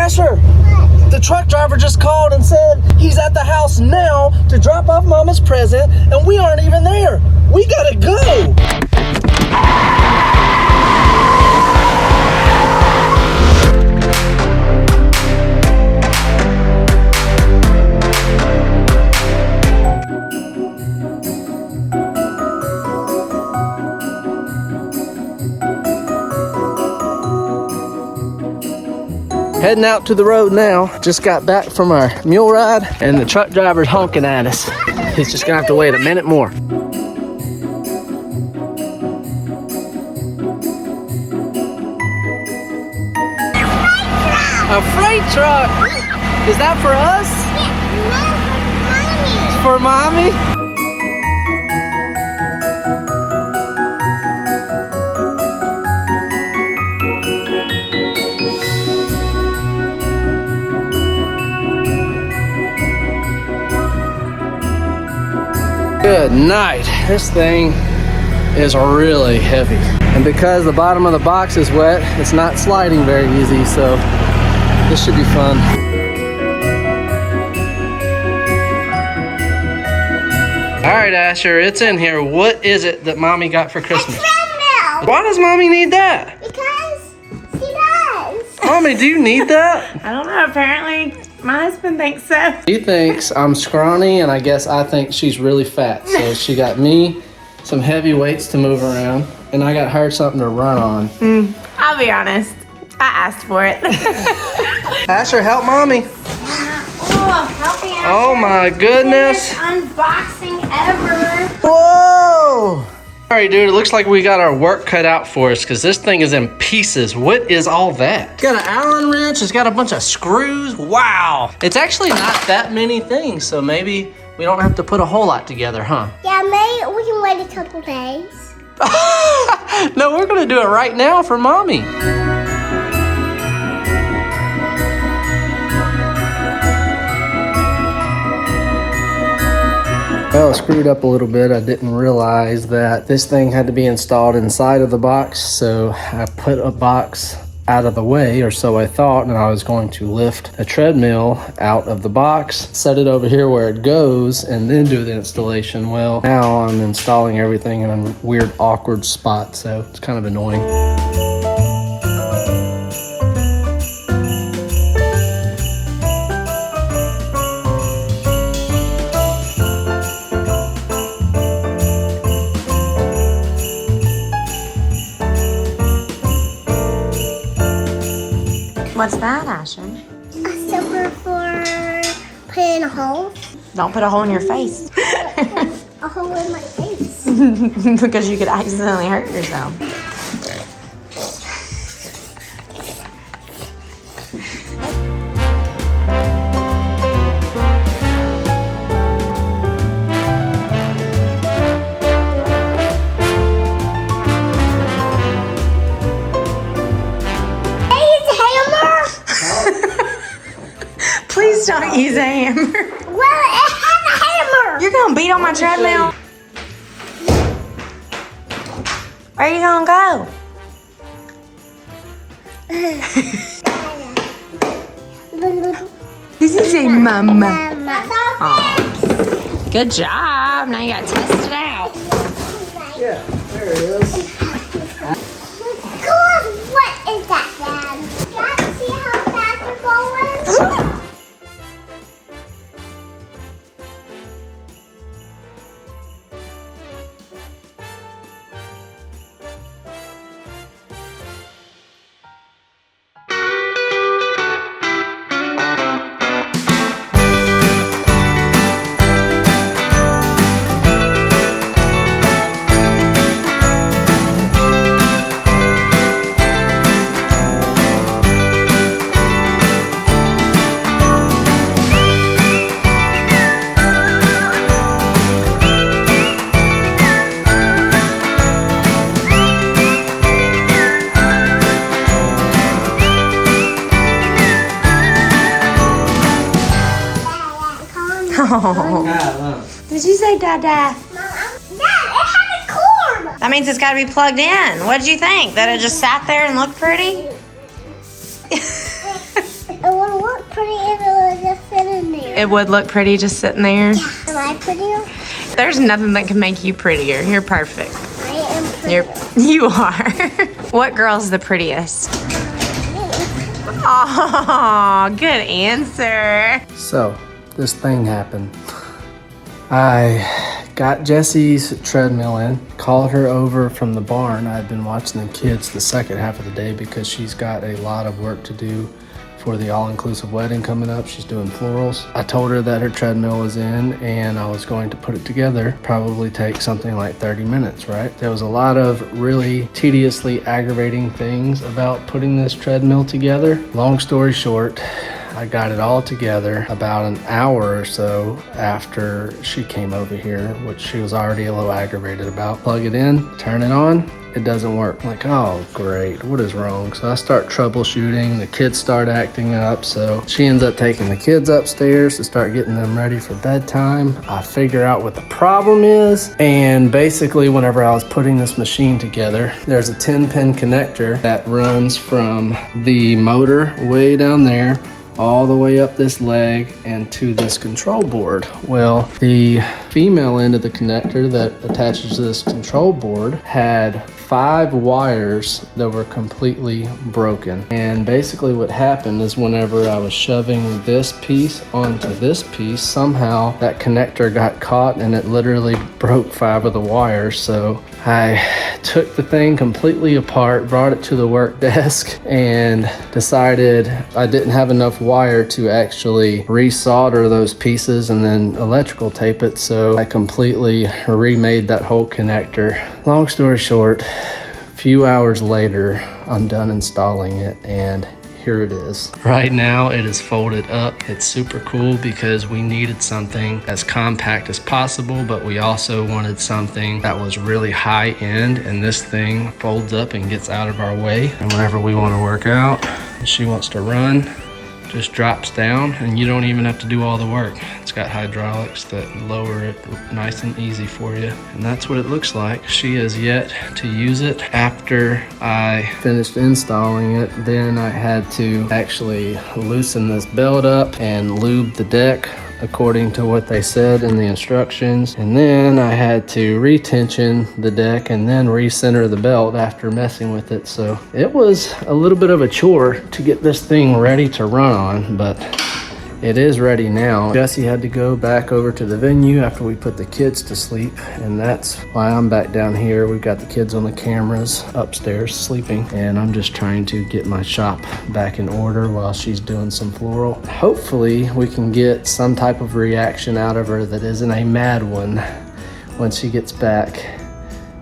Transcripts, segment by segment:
Asher, the truck driver just called and said he's at the house now to drop off Mama's present, and we aren't even there. We gotta go. Heading out to the road now. Just got back from our mule ride and the truck driver's honking at us. He's just gonna have to wait a minute more. A freight truck! Is that for us? Yeah, no, for Mommy. It's for Mommy? Good night. This thing is really heavy. And because the bottom of the box is wet, it's not sliding very easy, so this should be fun. All right, Asher, it's in here. What is it that Mommy got for Christmas? A treadmill. Why does Mommy need that? Because she does. Mommy, do you need that? I don't know, apparently my husband thinks so. She thinks I'm scrawny, and I guess I think she's really fat. So she got me some heavy weights to move around, and I got her something to run on. I'll be honest, I asked for it. Asher, help Mommy. Oh, help me out. Oh my goodness. Unboxing ever. Whoa! All right, dude, it looks like we got our work cut out for us because this thing is in pieces. What is all that? Got an Allen wrench, it's got a bunch of screws. Wow. It's actually not that many things, so maybe we don't have to put a whole lot together, huh? Yeah, maybe we can wait a couple days. No, we're gonna do it right now for Mommy. Well, I screwed up a little bit. I didn't realize that this thing had to be installed inside of the box, so I put a box out of the way, or so I thought, and I was going to lift a treadmill out of the box, set it over here where it goes, and then do the installation. Well, now I'm installing everything in a weird, awkward spot, so it's kind of annoying. What's that, Asher? A silver for putting a hole. Don't put a hole in your face. A hole in my face. Because you could accidentally hurt yourself. Please don't use a hammer. Well, it has a hammer. You're gonna beat on my treadmill? Where are you gonna go? This is a mama. Oh. Good job. Now you gotta test it out. Yeah, there it is. Cool. What is that, Dad? Dad, see how fast we're going? Did you say dada? Dad, it has a cord. That means it's got to be plugged in. What did you think? That it just sat there and looked pretty? It It would look pretty just sitting there. Am I prettier? There's nothing that can make you prettier. You're perfect. I am prettier. You are. What girl's the prettiest? Oh, good answer. So, this thing happened. I got Jessie's treadmill in, called her over from the barn. I've been watching the kids the second half of the day because she's got a lot of work to do for the all-inclusive wedding coming up. She's doing florals. I told her that her treadmill was in and I was going to put it together. Probably take something like 30 minutes, right? There was a lot of really tediously aggravating things about putting this treadmill together. Long story short, I got it all together about an hour or so after she came over here, which she was already a little aggravated about. Plug it in, turn it on, it doesn't work. I'm like, oh great, what is wrong? So I start troubleshooting, the kids start acting up, so she ends up taking the kids upstairs to start getting them ready for bedtime. I figure out what the problem is, and basically whenever I was putting this machine together, there's a 10-pin connector that runs from the motor way down there all the way up this leg and to this control board. Well, the female end of the connector that attaches to this control board had 5 wires that were completely broken. And basically what happened is whenever I was shoving this piece onto this piece, somehow that connector got caught and it literally broke 5 of the wires. So I took the thing completely apart, brought it to the work desk, and decided I didn't have enough wire to actually resolder those pieces and then electrical tape it. So I completely remade that whole connector. Long story short, a few hours later, I'm done installing it and here it is. Right now it is folded up. It's super cool because we needed something as compact as possible, but we also wanted something that was really high end, and this thing folds up and gets out of our way. And whenever we want to work out and she wants to run, just drops down and you don't even have to do all the work. It's got hydraulics that lower it nice and easy for you. And that's what it looks like. She has yet to use it. After I finished installing it, then I had to actually loosen this belt up and lube the deck according to what they said in the instructions. And then I had to retension the deck and then recenter the belt after messing with it. So it was a little bit of a chore to get this thing ready to run on, but it is ready now. Jessie had to go back over to the venue after we put the kids to sleep, and that's why I'm back down here. We've got the kids on the cameras upstairs sleeping, and I'm just trying to get my shop back in order while she's doing some floral. Hopefully we can get some type of reaction out of her that isn't a mad one when she gets back,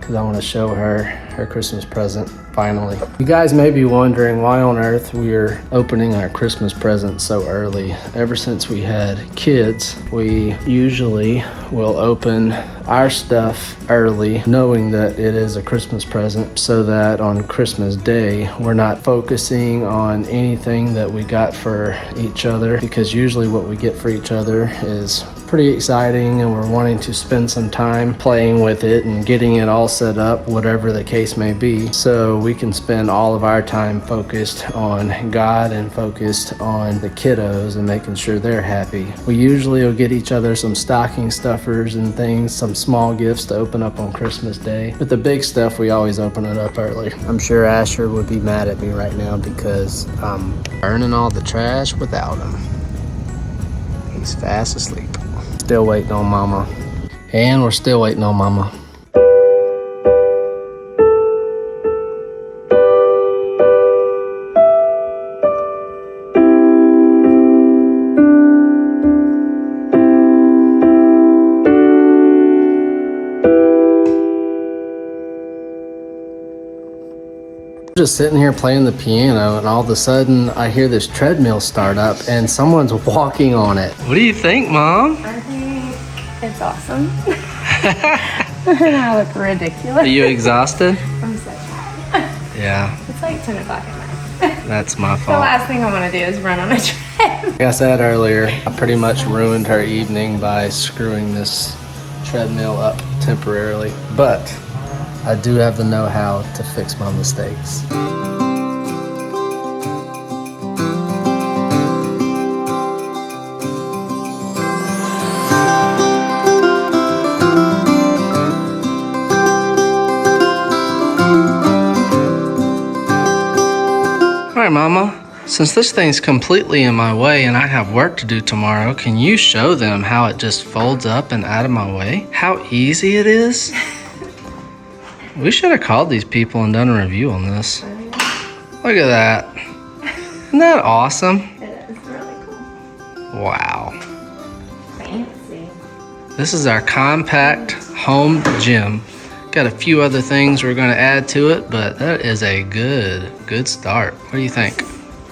because I want to show her her Christmas present finally. You guys may be wondering why on earth we're opening our Christmas present so early. Ever since we had kids, we usually will open our stuff early, knowing that it is a Christmas present, so that on Christmas Day we're not focusing on anything that we got for each other, because usually what we get for each other is pretty exciting and we're wanting to spend some time playing with it and getting it all set up, whatever the case may be, so we can spend all of our time focused on God and focused on the kiddos and making sure they're happy. We usually will get each other some stocking stuffers and things, some small gifts to open up on Christmas Day, but the big stuff we always open it up early. I'm sure Asher would be mad at me right now because I'm burning all the trash without him. He's fast asleep. Still waiting on Mama. And we're still waiting on Mama. Just sitting here playing the piano, and all of a sudden I hear this treadmill start up and someone's walking on it. What do you think, Mom? I think it's awesome. And I look ridiculous. Are you exhausted? I'm so tired. Yeah. It's like 10 o'clock at night. That's my The fault. last thing I want to do is run on a treadmill. Like I said earlier, I pretty much ruined her evening by screwing this treadmill up temporarily, but I do have the know-how to fix my mistakes. Mama, since this thing's completely in my way and I have work to do tomorrow, can you show them how it just folds up and out of my way? How easy it is? We should have called these people and done a review on this. Look at that. Isn't that awesome? It is really cool. Wow. Fancy. This is our compact home gym. Got a few other things we're gonna add to it, but that is a good start. What do you think?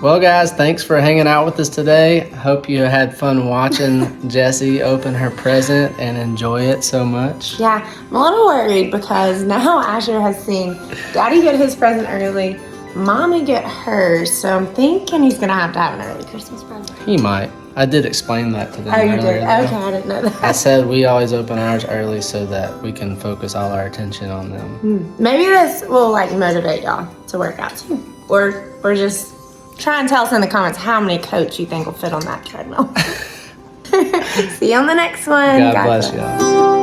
Well guys, thanks for hanging out with us today. Hope you had fun watching Jessie open her present and enjoy it so much. Yeah, I'm a little worried because now Asher has seen Daddy get his present early, Mommy get hers, so I'm thinking he's gonna have to have an early Christmas present. He might. I did explain that to them Oh, you earlier, did? though. Okay, I didn't know that. I said we always open ours early so that we can focus all our attention on them. Maybe this will like motivate y'all to work out too. Or just try and tell us in the comments how many coats you think will fit on that treadmill. See you on the next one. God bless y'all.